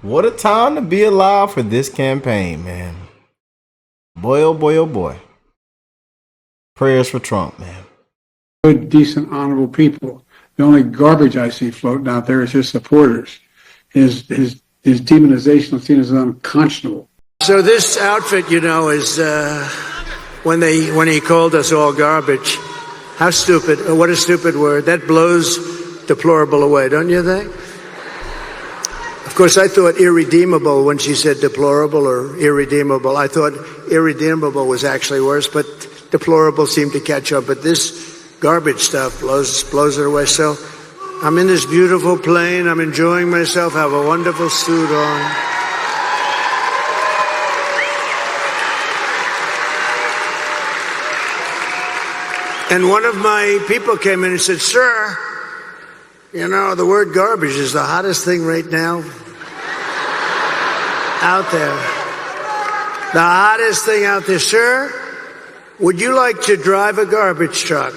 What a time to be alive for this campaign, man. Boy, oh boy, oh boy. Prayers for Trump, man. Good, decent, honorable people. The only garbage I see floating out there is his supporters. His demonization is seen as unconscionable. So this outfit, you know, is when he called us all garbage. How stupid! What a stupid word. That blows deplorable away, don't you think? Of course, I thought irredeemable when she said deplorable or irredeemable. I thought irredeemable was actually worse, but deplorable seemed to catch up. But this garbage stuff blows it away. So I'm in this beautiful plane. I'm enjoying myself. Have a wonderful suit on. And one of my people came in and said, "Sir, you know, the word garbage is the hottest thing right now out there. The hottest thing out there. Sir, would you like to drive a garbage truck?"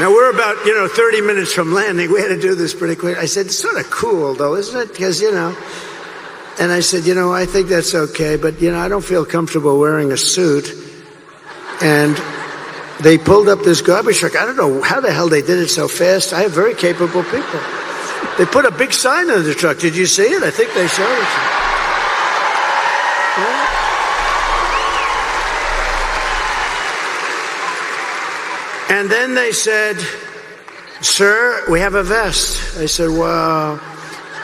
Now, we're about, 30 minutes from landing. We had to do this pretty quick. I said, "It's sort of cool, though, isn't it? Because, And I said, I think that's okay, but, I don't feel comfortable wearing a suit." And they pulled up this garbage truck. I don't know how the hell they did it so fast. I have very capable people. They put a big sign on the truck. Did you see it? I think they showed it. And then they said, "Sir, we have a vest." I said, "Well,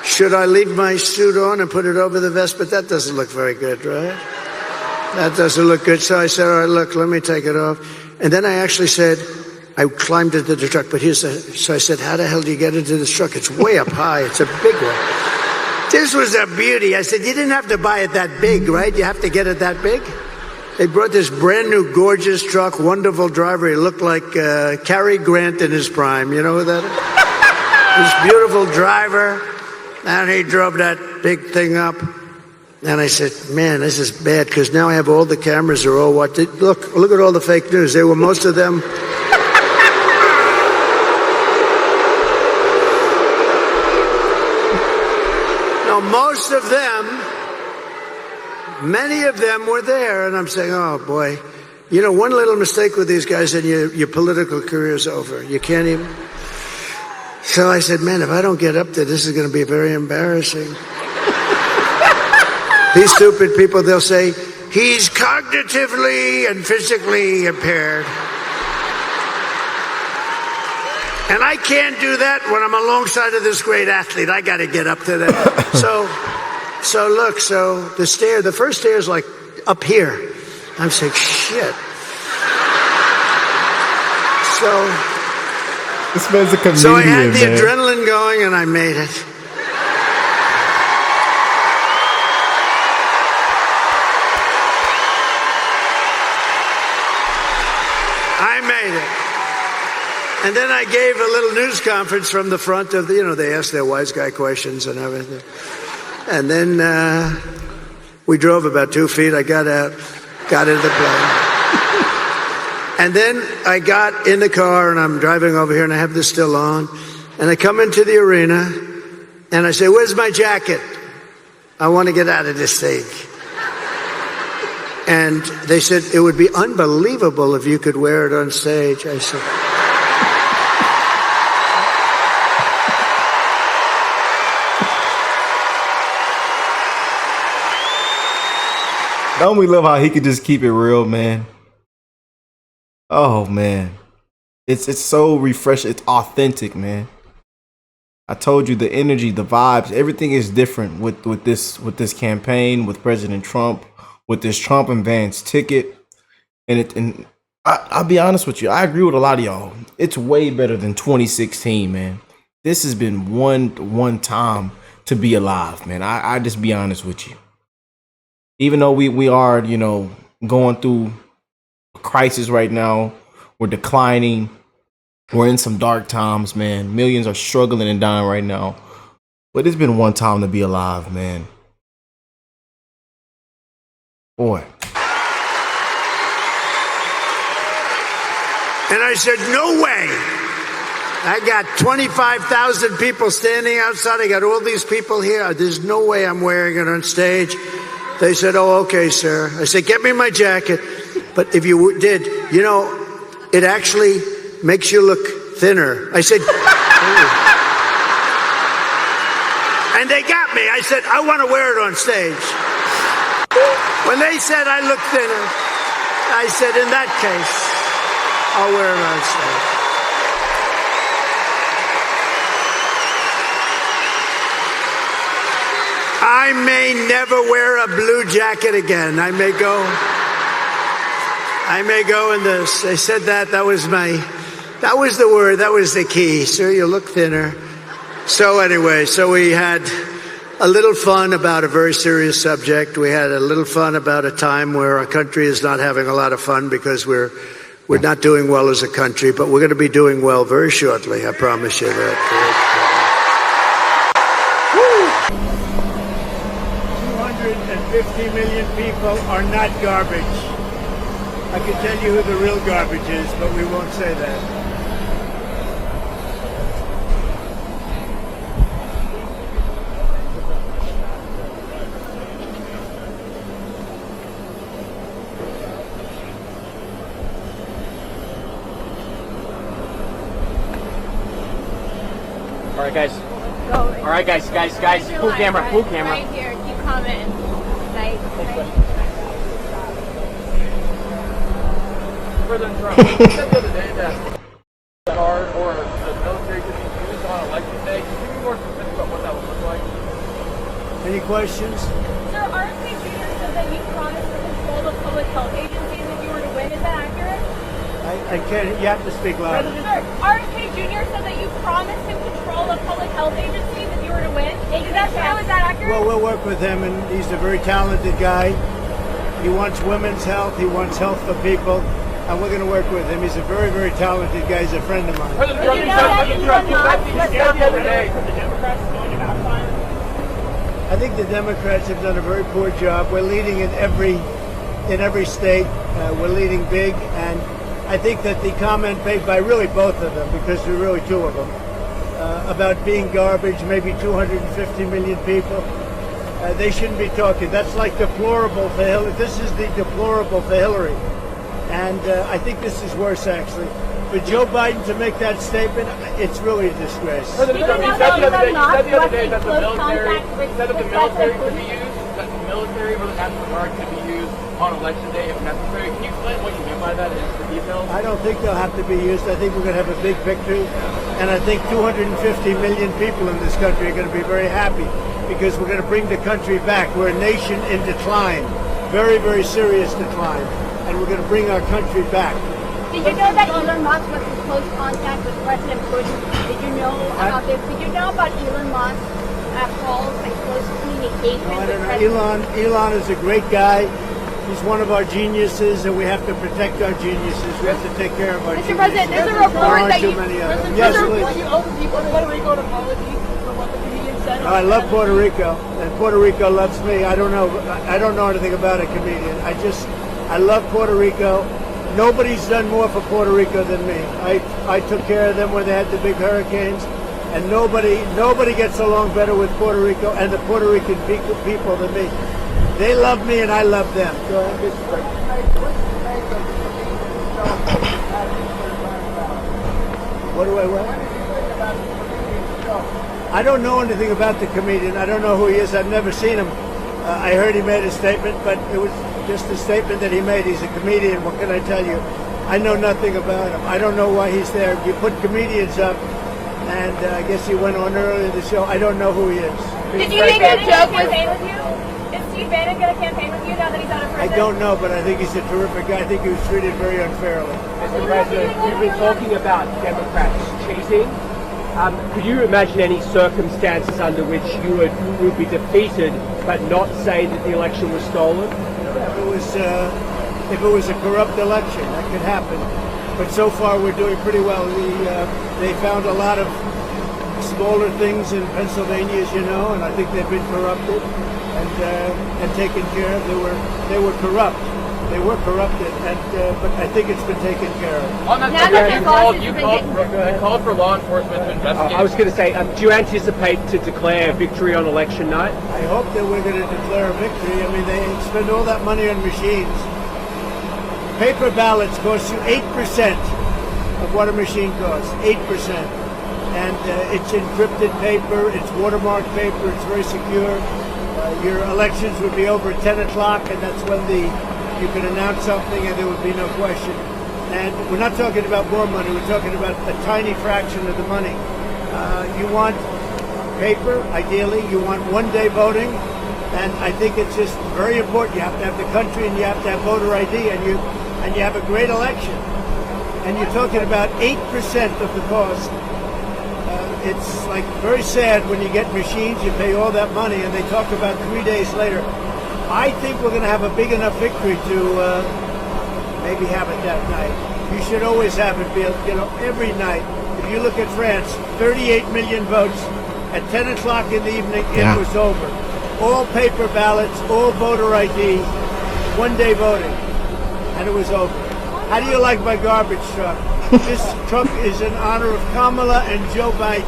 should I leave my suit on and put it over the vest?" But that doesn't look very good, right? That doesn't look good. So I said, "All right, look, let me take it off." And then I actually said, I climbed into the truck, but so I said, "How the hell do you get into this truck? It's way up high. It's a big one." This was a beauty. I said, "You didn't have to buy it that big, right? You have to get it that big?" They brought this brand new, gorgeous truck, wonderful driver. He looked like Cary Grant in his prime. You know who that is? This beautiful driver. And he drove that big thing up. And I said, "Man, this is bad, because now I have all the cameras are all watching. Look at all the fake news. They were most of them." No, most of them, many of them were there. And I'm saying, oh, boy. One little mistake with these guys and your political career is over. You can't even. So I said, man, if I don't get up there, this is going to be very embarrassing. These stupid people, they'll say, "He's cognitively and physically impaired." And I can't do that when I'm alongside of this great athlete. I got to get up to that. So the first stair is like up here. I'm saying, shit. This man's a comedian, So I had the adrenaline going, and I made it. I made it. And then I gave a little news conference from the front of the, they asked their wise guy questions and everything. And then we drove about 2 feet. I got out, got into the plane. And then I got in the car, and I'm driving over here, and I have this still on. And I come into the arena, and I say, "Where's my jacket? I want to get out of this thing." And they said, "It would be unbelievable if you could wear it on stage." I said, don't we love how he could just keep it real, man? Oh, man. It's so refreshing. It's authentic, man. I told you, the energy, the vibes, everything is different with this campaign, with President Trump, with this Trump and Vance ticket. And I'll be honest with you, I agree with a lot of y'all. It's way better than 2016, man. This has been one time to be alive, man. I just be honest with you. Even though we are, going through a crisis right now, we're declining. We're in some dark times, man. Millions are struggling and dying right now. But it's been one time to be alive, man. Boy. And I said, no way. I got 25,000 people standing outside. I got all these people here. There's no way I'm wearing it on stage. They said, oh, okay, sir. I said, get me my jacket. But if you did, you know, it actually makes you look thinner. I said, and they got me. I said, I want to wear it on stage. When they said I look thinner, I said, in that case, I'll wear it on stage. I may never wear a blue jacket again. I may go in this. I said that was the word, that was the key. Sir, you look thinner. So anyway, so we had a little fun about a very serious subject. We had a little fun about a time where our country is not having a lot of fun because we're not doing well as a country, but we're going to be doing well very shortly. I promise you that. 250 million people are not garbage. I can tell you who the real garbage is, but we won't say that. All right, guys. All right, guys. Full camera. Right here. Keep commenting. Right. Further than Trump. You said the other day that the card or the military could be used on election day. Can you be more specific about what that would look like? Any questions? Sir, RFK Jr. said that you promised to control the public health agencies if you were to win. Is that accurate? I can't. You have to speak louder. Sir, RFK Jr. said that you promised to control the public health agencies if you were to win. Is that true? Is that accurate? Well, we'll work with him, and he's a very talented guy. He wants women's health. He wants health for people. And we're going to work with him. He's a very, very talented guy. He's a friend of mine. President Trump, you said the other day that the Democrats are going to backfire. I think the Democrats have done a very poor job. We're leading in every state. We're leading big, and I think that the comment made by really both of them, because there are really two of them, about being garbage, maybe 250 million people, they shouldn't be talking. That's like deplorable for Hillary. This is the deplorable for Hillary. And I think this is worse, actually. For Joe Biden to make that statement, it's really a disgrace. President Trump, you said the other day that the military could be used, that the military or the National Guard could be used on election day if necessary. Can you explain what you mean by that in the details? I don't think they'll have to be used. I think we're going to have a big victory. And I think 250 million people in this country are going to be very happy because we're going to bring the country back. We're a nation in decline, very, very serious decline. And we're going to bring our country back. Did you know that Elon Musk was in close contact with President Bush? Did you know about this? Did you know about Elon Musk calls and close communication with President? Elon is a great guy. He's one of our geniuses, and we have to protect our geniuses. We have to take care of our geniuses. Mr. President, there's a report that you... Yes, please. Will you owe the people of Puerto Rico an apology for what the comedian said? I love Puerto Rico, and Puerto Rico loves me. I don't know anything about a comedian. I love Puerto Rico. Nobody's done more for Puerto Rico than me. I took care of them when they had the big hurricanes, and nobody gets along better with Puerto Rico and the Puerto Rican people than me. They love me and I love them. Go ahead. What do I want? I don't know anything about the comedian. I don't know who he is. I've never seen him. I heard he made a statement, but it was just a statement that he made. He's a comedian. What can I tell you? I know nothing about him. I don't know why he's there. You put comedians up, and I guess he went on earlier in the show. I don't know who he is. Did you think that joke was... Is Steve Bannon going to campaign with you now that he's out of prison? I don't know, but I think he's a terrific guy. I think he was treated very unfairly. Mr. President, you've been talking about Democrats cheating. Could you imagine any circumstances under which you would be defeated but not say that the election was stolen? If it was a corrupt election, that could happen. But so far, we're doing pretty well. They found a lot of smaller things in Pennsylvania, as you know, and I think they've been corrupted and taken care of. They were corrupt, They were corrupted, but I think it's been taken care of. On that Now subject, that you the lawsuits have been called for law enforcement to investigate. I was going to say, do you anticipate to declare victory on election night? I hope that we're going to declare a victory. I mean, they spend all that money on machines. Paper ballots cost you 8% of what a machine costs, 8%. And it's encrypted paper, it's watermarked paper, it's very secure. Your elections would be over at 10 o'clock, and that's when you could announce something and there would be no question. And we're not talking about more money, we're talking about a tiny fraction of the money. You want paper, ideally, you want one-day voting, and I think it's just very important. You have to have the country and you have to have voter ID, and you have a great election. And you're talking about 8% of the cost. It's like very sad when you get machines, you pay all that money, and they talk about 3 days later. I think we're going to have a big enough victory to maybe have it that night. You should always have it, Bill. You know, every night. If you look at France, 38 million votes. At 10 o'clock in the evening, it was over. All paper ballots, all voter ID, one-day voting, and it was over. How do you like my garbage truck? This truck is in honor of Kamala and Joe Biden.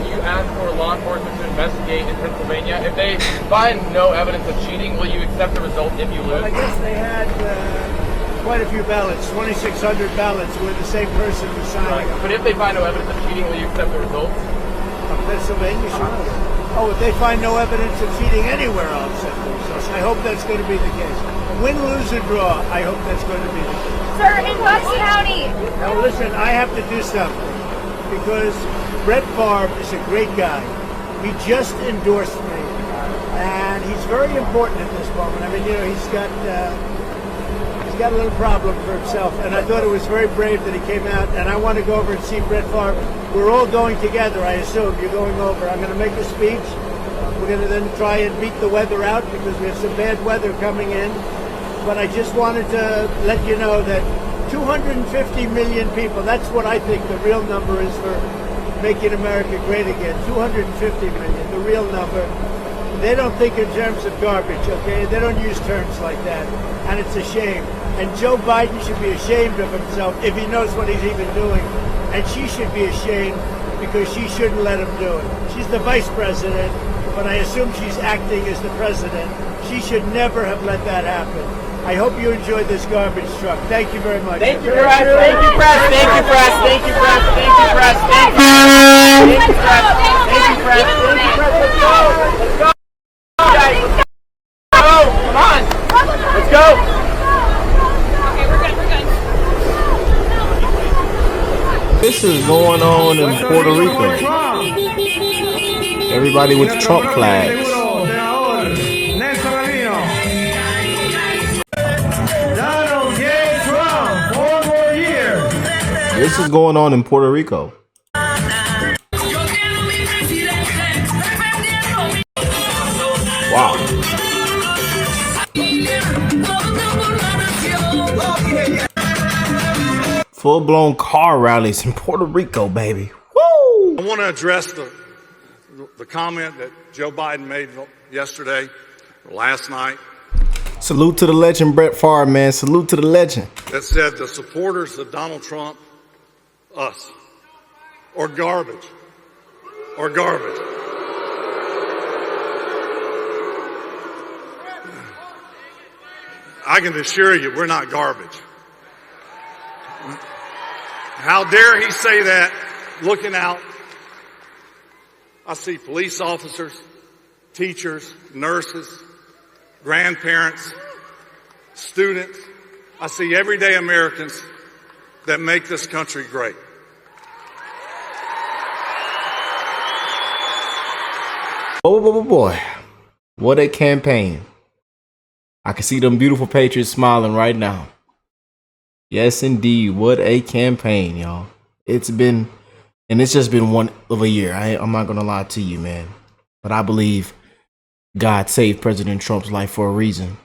You asked for law enforcement to investigate in Pennsylvania. If they find no evidence of cheating, will you accept the result if you lose? Well, I guess they had quite a few ballots, 2,600 ballots where the same person was signing. Right. But if they find no evidence of cheating, will you accept the results? Of Pennsylvania, sure. Oh, if they find no evidence of cheating anywhere, I'll accept the results. I hope that's going to be the case. Win, lose, or draw, I hope that's going to be the case. Sir, in Bucks County. Now listen, I have to do something because Brett Favre is a great guy. He just endorsed me, and he's very important at this moment. I mean, you know, he's got a little problem for himself, and I thought it was very brave that he came out. And I want to go over and see Brett Favre. We're all going together, I assume. You're going over. I'm going to make a speech. We're going to then try and beat the weather out because we have some bad weather coming in. But I just wanted to let you know that 250 million people, that's what I think the real number is for making America great again. 250 million, the real number. They don't think in terms of garbage, okay? They don't use terms like that. And it's a shame. And Joe Biden should be ashamed of himself if he knows what he's even doing. And she should be ashamed because she shouldn't let him do it. She's the vice president, but I assume she's acting as the president. She should never have let that happen. I hope you enjoyed this garbage truck. Thank you very much. Thank you, press. Thank you, press. Thank you, press. Thank you, press. Thank you, press. Thank you, press. Thank you, press. Thank you, press. Let's go. Let's go. Guys. Go. Come on. Let's go. Okay, we're good. We're good. This is going on in Puerto Rico. Everybody with Trump flags. This is going on in Puerto Rico. Wow. Full-blown car rallies in Puerto Rico, baby. Woo! I want to address the comment that Joe Biden made yesterday, or last night. Salute to the legend, Brett Favre, man. Salute to the legend. That said the supporters of Donald Trump, us, or garbage, or garbage. I can assure you we're not garbage. How dare he say that looking out? I see police officers, teachers, nurses, grandparents, students. I see everyday Americans that make this country great. Oh boy. What a campaign. I can see them beautiful patriots smiling right now. Yes, indeed. What a campaign, y'all. It's just been one of a year. I'm not going to lie to you, man. But I believe God saved President Trump's life for a reason.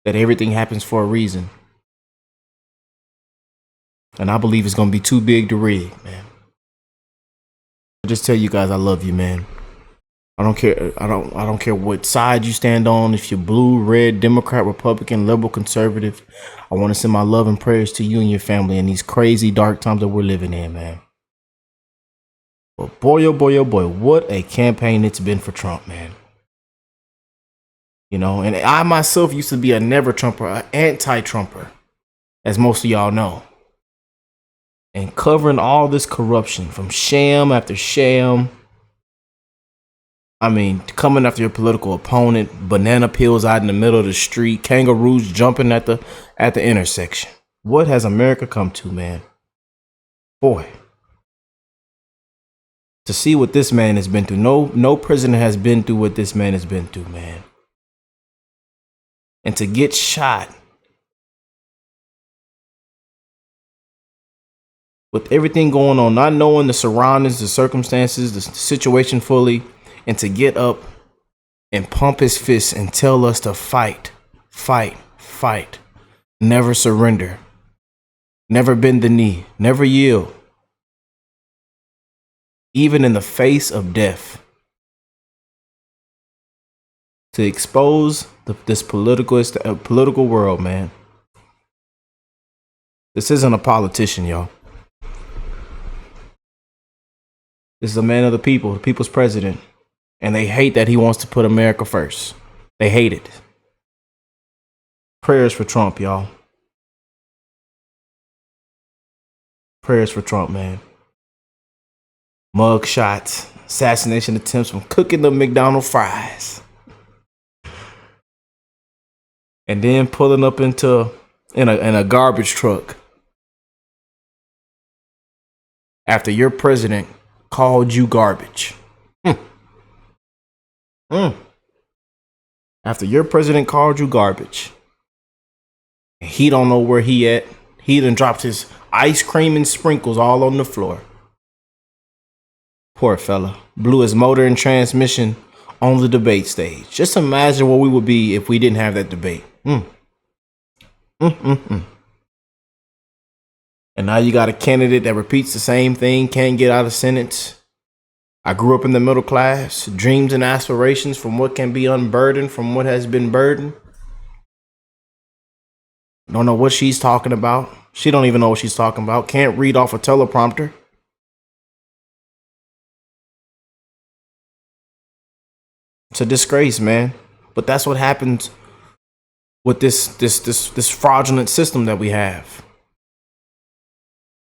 That everything happens for a reason. And I believe it's going to be too big to rig, man. I'll just tell you guys I love you, man. I don't care. I don't care what side you stand on. If you're blue, red, Democrat, Republican, liberal, conservative, I want to send my love and prayers to you and your family in these crazy dark times that we're living in, man. But boy, oh boy, oh boy, what a campaign it's been for Trump, man. You know, and I myself used to be a never Trumper, an anti-Trumper, as most of y'all know. And covering all this corruption from sham after sham. I mean, coming after your political opponent, banana peels out in the middle of the street, kangaroos jumping at the intersection. What has America come to, man? Boy. To see what this man has been through. No president has been through what this man has been through, man. And to get shot with everything going on, not knowing the surroundings, the circumstances, the situation fully, and to get up and pump his fists and tell us to fight, fight, fight, never surrender, never bend the knee, never yield, even in the face of death. To expose this political world, man. This isn't a politician, y'all. This is a man of the people, the people's president. And they hate that he wants to put America first. They hate it. Prayers for Trump, y'all. Prayers for Trump, man. Mug shots, assassination attempts from cooking the McDonald's fries. And then pulling up in a garbage truck. After your president called you garbage. After your president called you garbage, he don't know where he at. He done dropped his ice cream and sprinkles all on the floor. Poor fella. Blew his motor and transmission on the debate stage. Just imagine where we would be if we didn't have that debate. And now you got a candidate that repeats the same thing, can't get out of sentence. I grew up in the middle class, dreams and aspirations from what can be unburdened from what has been burdened. Don't know what she's talking about. She don't even know what she's talking about. Can't read off a teleprompter. It's a disgrace, man. But that's what happens with this fraudulent system that we have.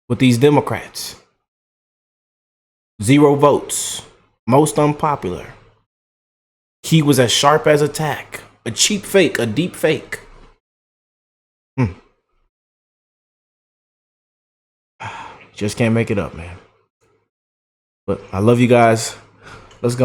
With these Democrats. 0 votes. Most unpopular. He was as sharp as a tack. A cheap fake. A deep fake. Just can't make it up, man. But I love you guys. Let's go.